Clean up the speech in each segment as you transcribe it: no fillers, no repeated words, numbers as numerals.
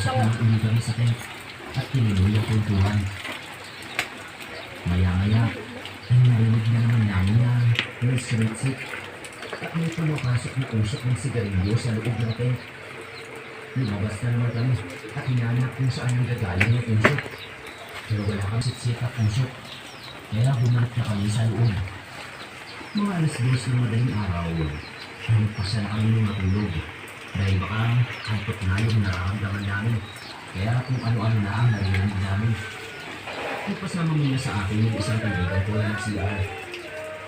Nag-usap na uli kami sa tent at tinuloy ang kwentuhan. Maya-maya ay narinig na naman namin na may sumitsik at may pumapasok na usok ng sigarilyo sa loob ng tent. Lumabas na naman kami at hinanap kung saan nagagaling ng usok. Pero wala kang sitsik at usok. Kaya bumalik na kami sa loob. Mga alas 2 ng madaling araw, nagpasa na kami matulog. Dahil baka antok na yung nararamdaman namin. Kaya kung ano-ano na ang narinig namin. Nagpasama muna sa akin yung isang kaibigan ko na nag-CR.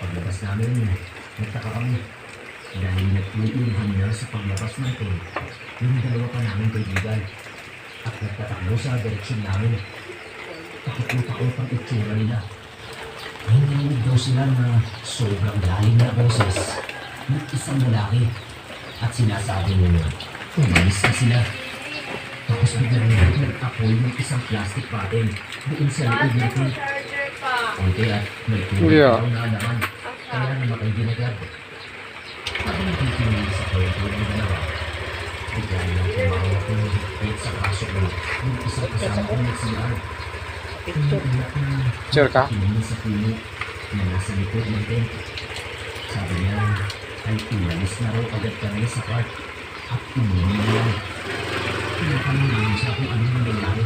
Paglabas namin, nagtaka kami. Dahil nag-uulhan na sa paglabas ng tent yung dalawa pa namin kaibigan. At nagtatakbo sa direksyon namin. Takot ang itsura nila. Ay narinig daw sila na sobrang lalim na boses ng isang lalaki. At sinasabi nila, umalis na sila. Tapos biglang nag-apoy ng isang plastic bottle doon sa loob ng tent. Konti at may tulong na naman. Kaya namatay din agad. Habang nakikinig sa kwento ng dalawa, bigla nilang tumawag ng higpit sa kaso ko yung isang kasama ko nag-CR. Umiiyak na tingin sa puno na nasa likod ng tent. Sabi niya ay umalis na raw agad kami sa park at umuwi na lang. Pinapanungan siya kung anong nangyayari.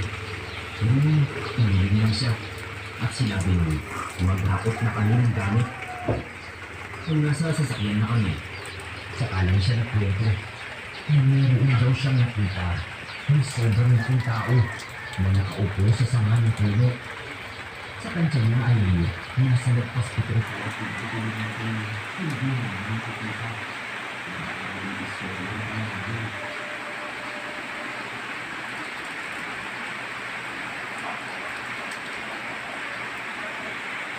Umiling lang siya at sinabi niya maghakot na kami ng gamit. Kung nasa sasakyan na kami, saka lang siya nagkwento. Meron daw siyang nakita ng sobrang laking tao na nakaupo sa sanga ng puno. Sa kanya niya ay nasa lagpas ito. Hindi naman nakikita.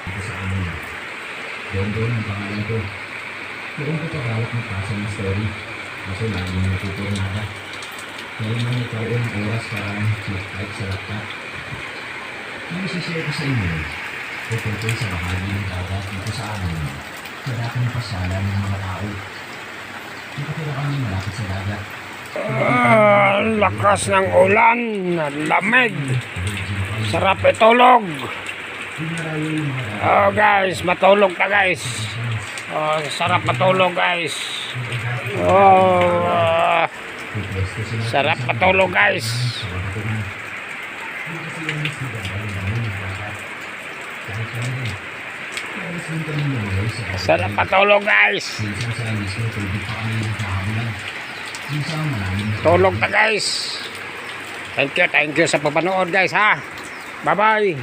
Ito sa kanila. Doon ang pangalan ko. Noong ko pagawat ng pasa ng story. Kaso lagi na natuturnada. Kaya man nagkaroon ng oras para mag-type sa laptop. Ang isishare ko sa inyo, tungkol sa bahagi ng dagat dito sa amin, sa dating pasyalan ng mga tao. Nakatira kami malapit sa dagat. Lakas ng ulan, lamig, sarap itulog. Oh guys, matulog na guys. Oh, sarap matulog guys. Oh, sarap matulog guys. Sarap matulog guys. Tulog na guys. Thank you sa papanood guys ha. Bye bye.